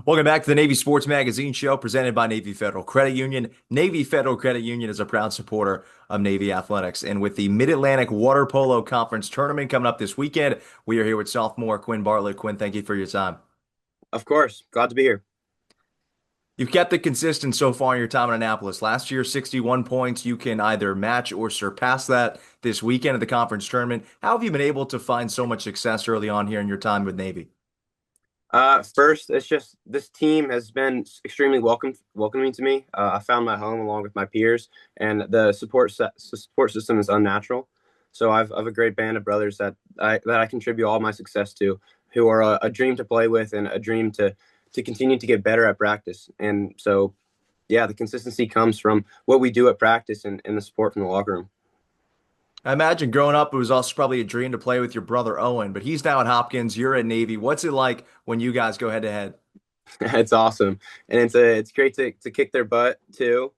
Welcome back to the Navy Sports Magazine show presented by Navy Federal Credit Union. Navy Federal Credit Union is a proud supporter of Navy athletics. And with the Mid-Atlantic Water Polo Conference tournament coming up this weekend, we are here with sophomore Quinn Bartlett. Quinn, thank you for your time. Of course. Glad to be here. You've kept it consistent so far in your time in Annapolis. Last year, 61 points. You can either match or surpass that this weekend at the conference tournament. How have you been able to find so much success early on here in your time with Navy? First, it's just this team has been extremely welcoming to me. I found my home along with my peers, and the support system is unnatural. So I've a great band of brothers that I contribute all my success to, who are a dream to play with and a dream to continue to get better at practice. And so, yeah, the consistency comes from what we do at practice and the support from the locker room. I imagine growing up, it was also probably a dream to play with your brother Owen, but he's now at Hopkins. You're at Navy. What's it like when you guys go head to head? It's awesome, and it's great to kick their butt too.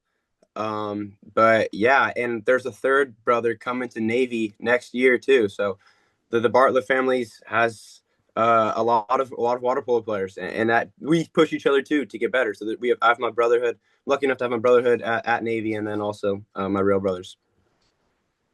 But yeah, and there's a third brother coming to Navy next year too. So the Bartlett families has a lot of water polo players, and that we push each other too to get better. So that I have my brotherhood. Lucky enough to have my brotherhood at Navy, and then also my real brothers.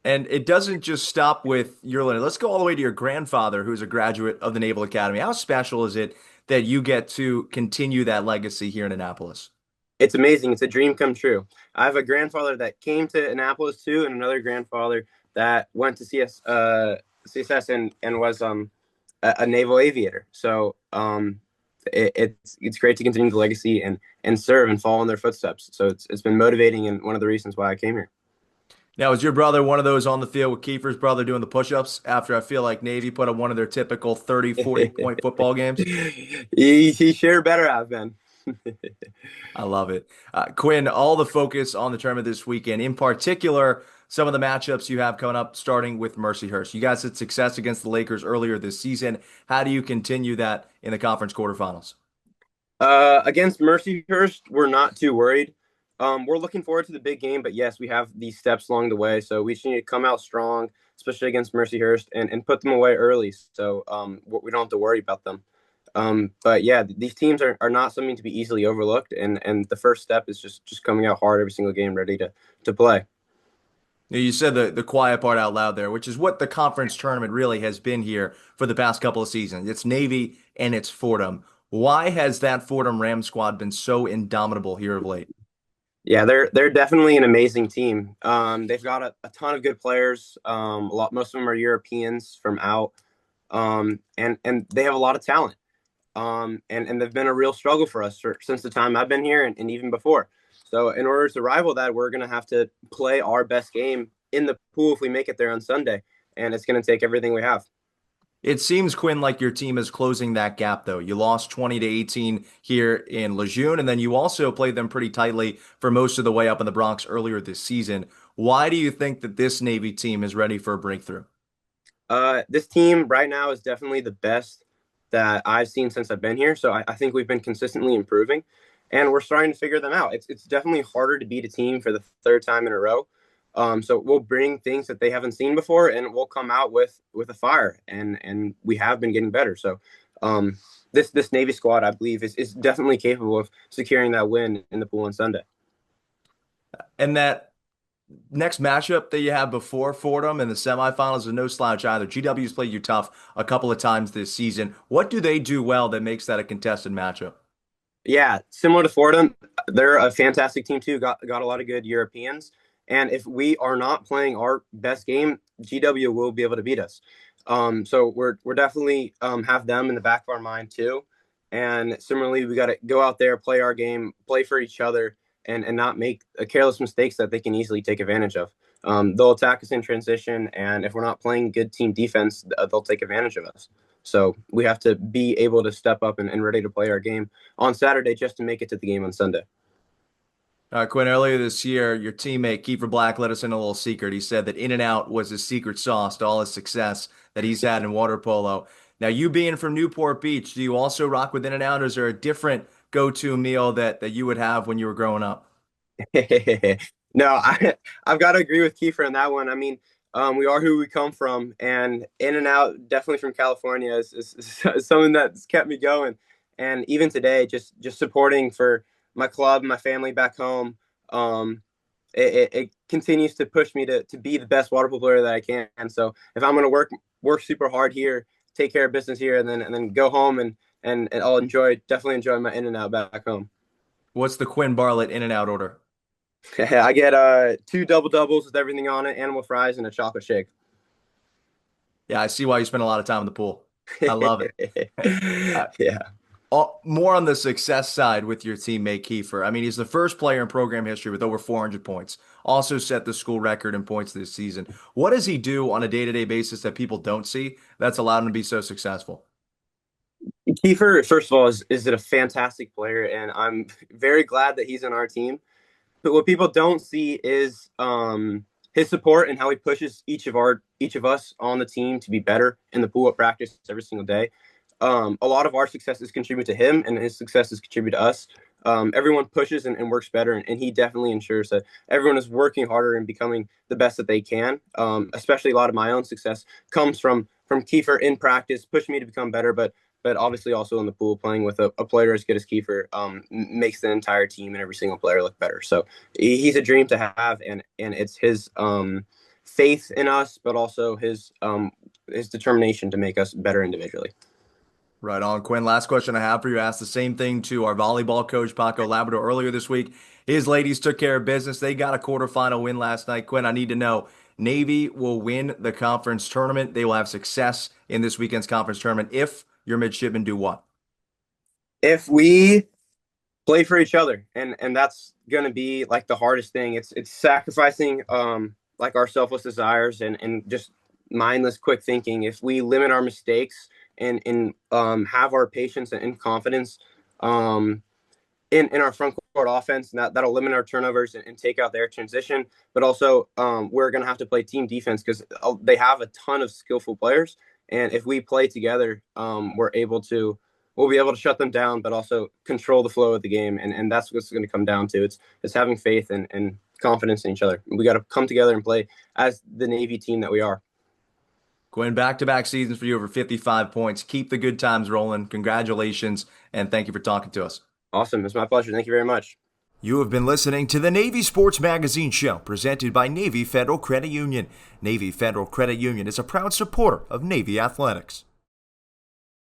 And it doesn't just stop with your lineage. Let's go all the way to your grandfather, who's a graduate of the Naval Academy. How special is it that you get to continue that legacy here in Annapolis? It's amazing. It's a dream come true. I have a grandfather that came to Annapolis too, and another grandfather that went to CSS and was a naval aviator. So it's great to continue the legacy and serve and follow in their footsteps. So it's been motivating and one of the reasons why I came here. Now, is your brother one of those on the field with Kiefer's brother doing the push-ups after I feel like Navy put up one of their typical 30, 40 point football games? He sure better have been. I love it. Quinn, all the focus on the tournament this weekend, in particular, some of the matchups you have coming up, starting with Mercyhurst. You guys had success against the Lakers earlier this season. How do you continue that in the conference quarterfinals? Against Mercyhurst, we're not too worried. We're looking forward to the big game, but yes, we have these steps along the way. So we just need to come out strong, especially against Mercyhurst, and put them away early. So we don't have to worry about them. But yeah, these teams are not something to be easily overlooked. And the first step is just coming out hard every single game, ready to play. You said the quiet part out loud there, which is what the conference tournament really has been here for the past couple of seasons. It's Navy and it's Fordham. Why has that Fordham Ram squad been so indomitable here of late? Yeah, they're definitely an amazing team. They've got a ton of good players. Most of them are Europeans from out, and they have a lot of talent. And they've been a real struggle for us since the time I've been here and even before. So in order to rival that, we're going to have to play our best game in the pool if we make it there on Sunday, and it's going to take everything we have. It seems, Quinn, like your team is closing that gap, though. You lost 20 to 18 here in Lejeune, and then you also played them pretty tightly for most of the way up in the Bronx earlier this season. Why do you think that this Navy team is ready for a breakthrough? This team right now is definitely the best that I've seen since I've been here. So I think we've been consistently improving, and we're starting to figure them out. It's definitely harder to beat a team for the third time in a row. So we'll bring things that they haven't seen before, and we'll come out with a fire. And we have been getting better. So this Navy squad, I believe, is definitely capable of securing that win in the pool on Sunday. And that next matchup that you have before Fordham in the semifinals is no slouch either. GW's played you tough a couple of times this season. What do they do well that makes that a contested matchup? Yeah, similar to Fordham, they're a fantastic team too. Got a lot of good Europeans, and if we are not playing our best game, GW will be able to beat us. So we're definitely have them in the back of our mind too. And similarly, we got to go out there, play our game, play for each other, and not make careless mistakes that they can easily take advantage of. They'll attack us in transition, and if we're not playing good team defense, they'll take advantage of us. So we have to be able to step up and ready to play our game on Saturday just to make it to the game on Sunday. Quinn, earlier this year, your teammate Kiefer Black let us in a little secret. He said that In and Out was his secret sauce to all his success that he's had in water polo. Now, you being from Newport Beach, do you also rock with In and Out, or is there a different go-to meal that you would have when you were growing up? No, I've got to agree with Kiefer on that one. I mean, we are who we come from, and In and Out, definitely from California, is something that's kept me going. and even today, just supporting for my club, my family back home. Um, it continues to push me to be the best water polo player that I can. And so if I'm going to work super hard here, take care of business here, and then go home and I'll definitely enjoy my in and out back home. What's the Quinn Bartlett in and out order? I get two double doubles with everything on it, animal fries, and a chocolate shake. Yeah, I see why you spend a lot of time in the pool. I love it. Uh, Yeah. More on the success side with your teammate Kiefer. I mean, he's the first player in program history with over 400 points. Also set the school record in points this season. What does he do on a day-to-day basis that people don't see that's allowed him to be so successful? Kiefer, first of all, is a fantastic player, and I'm very glad that he's on our team. But what people don't see is his support and how he pushes each of us on the team to be better in the pool at practice every single day. A lot of our successes contribute to him, and his successes contribute to us. Everyone pushes and works better, and he definitely ensures that everyone is working harder and becoming the best that they can. Especially a lot of my own success comes from Kiefer in practice, pushing me to become better, but obviously also in the pool, playing with a player as good as Kiefer makes the entire team and every single player look better. So he's a dream to have, and it's his faith in us, but also his determination to make us better individually. Right on, Quinn. Last question I have for you. I asked the same thing to our volleyball coach, Paco Labrador, earlier this week. His ladies took care of business. They got a quarterfinal win last night. Quinn, I need to know, Navy will win the conference tournament. They will have success in this weekend's conference tournament if your midshipmen do what? If we play for each other, and that's going to be like the hardest thing. It's sacrificing like our selfless desires and just mindless quick thinking. If we limit our mistakes and have our patience and confidence in our front court offense, and that'll limit our turnovers and take out their transition. But also, we're going to have to play team defense because they have a ton of skillful players, and if we play together, we'll be able to shut them down, but also control the flow of the game, and that's what's going to come down to. It's having faith and confidence in each other. We got to come together and play as the Navy team that we are. Quinn, back-to-back seasons for you, over 55 points. Keep the good times rolling. Congratulations, and thank you for talking to us. Awesome. It's my pleasure. Thank you very much. You have been listening to the Navy Sports Magazine Show, presented by Navy Federal Credit Union. Navy Federal Credit Union is a proud supporter of Navy athletics.